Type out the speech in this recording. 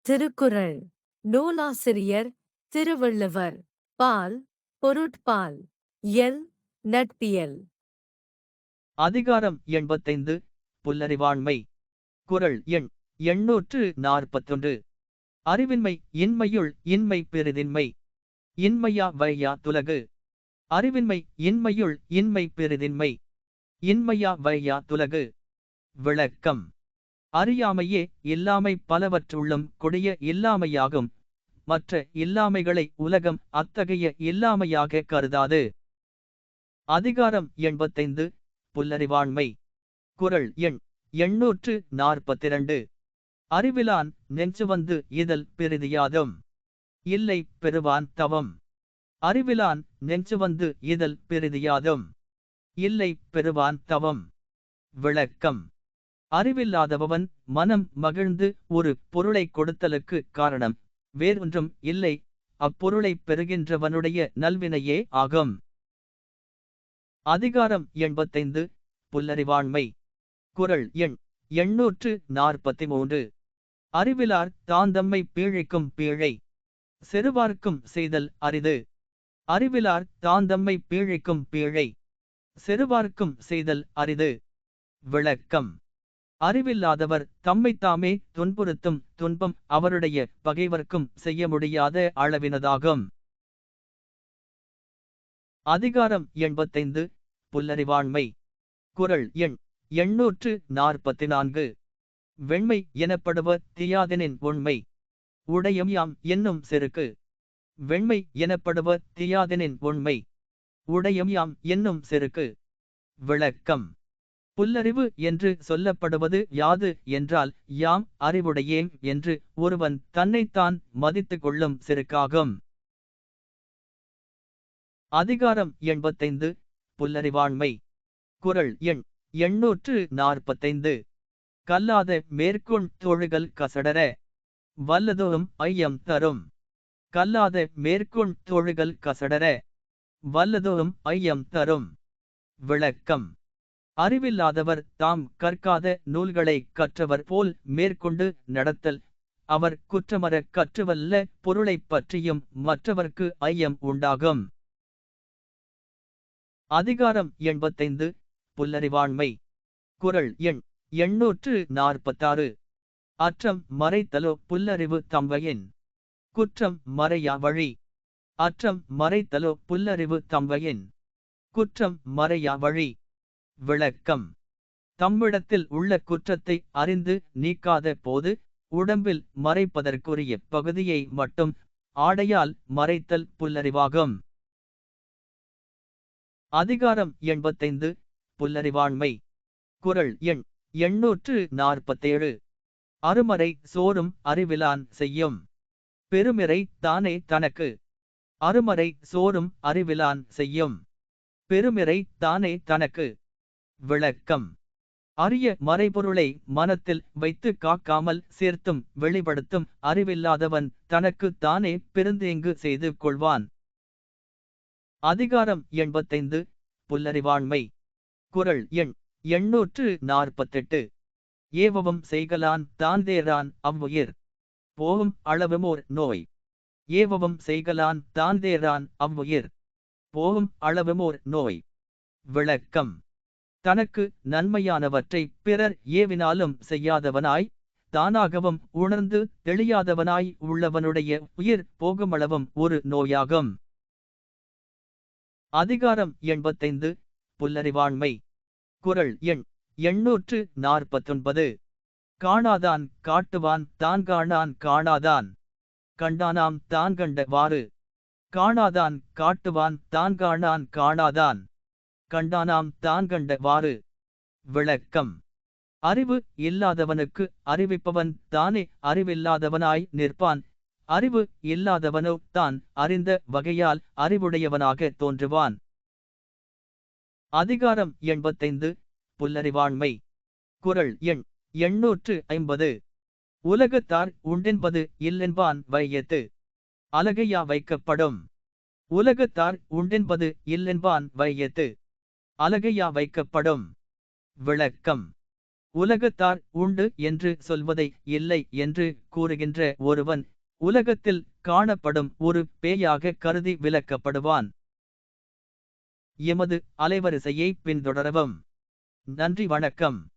திருக்குறள். நூலாசிரியர் திருவள்ளுவர். பால், பொருட்பால். இயல், நட்பியல். அதிகாரம் 85. புல்லறிவாண்மை. குறள் எண் 841. அறிவின்மை இன்மையுள் இன்மை பெரிதின்மை. இன்மையா வையா துலகு. அறிவின்மை இன்மையுள் இன்மை பெரிதின்மை. இன்மையா வையா துலகு. விளக்கம். அறியாமையே இல்லாமை பலவற்றுள்ளும் கொடிய இல்லாமையாகும். மற்ற இல்லாமைகளை உலகம் அத்தகைய இல்லாமையாக கருதாது. அதிகாரம் 85. புல்லறிவாண்மை. குறள் எண் 842. அறிவிலான் நெஞ்சுவந்து இதழ் பெரிதியாதும். இல்லை பெறுவான் தவம். அறிவிலான் நெஞ்சுவந்து இதழ் பெரிதியாதும். இல்லை பெறுவான் தவம். விளக்கம். அறிவில்லாதவன் மனம் மகிழ்ந்து ஒரு பொருளை கொடுத்தலுக்கு காரணம் வேறொன்றும் இல்லை, அப்பொருளை பெறுகின்றவனுடைய நல்வினையே ஆகும். அதிகாரம் 85. புல்லறிவாண்மை. குறள் எண் 843. அறிவிலார் தாந்தம்மை பீழைக்கும் பீழை. செருவார்க்கும் செய்தல் அரிது. அறிவிலார் தாந்தம்மை பீழைக்கும் பீழை. செருவார்க்கும் செய்தல் அரிது. விளக்கம். அறிவில்லாதவர் தம்மைத்தாமே துன்புறுத்தும் துன்பம் அவருடைய பகைவர்க்கும் செய்ய முடியாத அளவினதாகும். அதிகாரம் 85. புல்லறிவாண்மை. குறள் எண் 844. வெண்மை எனப்படுவ தீயாதெனின் உண்மை. உடையம் யாம் என்னும் செருக்கு. வெண்மை எனப்படுவ தீயாதெனின் உண்மை. உடையம் யாம் என்னும் செருக்கு. விளக்கம். புல்லறிவு என்று சொல்லப்படுவது யாது என்றால் யாம் அறிவுடையேன் என்று ஒருவன் தன்னைத்தான் மதித்து கொள்ளும் செருக்காகும். அதிகாரம் 85. புல்லறிவாண்மை. குறள் எண் 845. கல்லாத மேற்கொண் தொழுகல் கசடர. வல்லதோறும் ஐயம் தரும். கல்லாத மேற்கொண் தொழுகல் கசடர. வல்லதோறும் ஐயம் தரும். விளக்கம். அறிவில்லாதவர் தாம் கற்காத நூல்களை கற்றவர் போல் மேற்கொண்டு நடத்தல் அவர் குற்றமற கற்றுவல்ல பொருளைப் பற்றியும் மற்றவர்க்கு ஐயம் உண்டாகும். அதிகாரம் 85. புல்லறிவாண்மை. குறள் எண் 846. அற்றம் மறைத்தலோ புல்லறிவு தம்வயின். குற்றம் மறையா வழி. அற்றம் மறைத்தலோ புல்லறிவு தம்வயின். குற்றம் மறையா வழி. விளக்கம். தம்மிடத்தில் உள்ள குற்றத்தை அறிந்து நீக்காத போது உடம்பில் மறைப்பதற்குரிய பகுதியை மட்டும் ஆடையால் மறைத்தல் புல்லறிவாகும். அதிகாரம் 85. புல்லறிவாண்மை. குறள் எண் 847. அருமறை சோறும் அறிவிலான் செய்யும். பெருமிறை தானே தனக்கு. அருமறை சோறும் அறிவிலான் செய்யும். பெருமிறை தானே தனக்கு. விளக்கம். அரிய மறைபொருளை மனத்தில் வைத்து காக்காமல் சேர்த்தும் வெளிப்படுத்தும் அறிவில்லாதவன் தனக்கு தானே பெருந்தீங்கு செய்து கொள்வான். அதிகாரம் 85. புல்லறிவாண்மை. குறள் எண் 848. ஏவவும் செய்கலான் தாந்தேரான் அவ்வுயிர். போகும் அளவுமோர் நோய். ஏவவும் செய்கலான் தாந்தேரான் அவ்வுயிர். போகும் அளவுமோர் நோய். விளக்கம். தனக்கு நன்மையானவற்றை பிறர் ஏவினாலும் செய்யாதவனாய் தானாகவும் உணர்ந்து தெளியாதவனாய் உள்ளவனுடைய உயிர் போகுமளவும் ஒரு நோயாகும். அதிகாரம் 85. புல்லறிவாண்மை. குறள் எண் 849. காணாதான் காட்டுவான் தான் காணான் காணாதான். கண்டானாம் தான் கண்டவாறு. காணாதான் காட்டுவான் தான் காணான் காணாதான். கண்டானாம் தான் கண்டவாறு. விளக்கம். அறிவு இல்லாதவனுக்கு அறிவிப்பவன் தானே அறிவில்லாதவனாய் நிற்பான். அறிவு இல்லாதவனோ தான் அறிந்த வகையால் அறிவுடையவனாக தோன்றுவான். அதிகாரம் 85. புல்லறிவாண்மை. குறள் எண் 850. உலகத்தார் உண்டென்பது இல்லென்பான் வையத்து. அலகையா வைக்கப்படும். உலகத்தார் உண்டென்பது இல்லென்பான் வையத்து. அலகையா வைக்கப்படும். விளக்கம். உலகத்தார் உண்டு என்று சொல்வதை இல்லை என்று கூறுகின்ற ஒருவன் உலகத்தில் காணப்படும் ஒரு பேயாக கருதி விலக்கப்படுவான். எமது அலைவரிசையை பின்தொடரவும். நன்றி, வணக்கம்.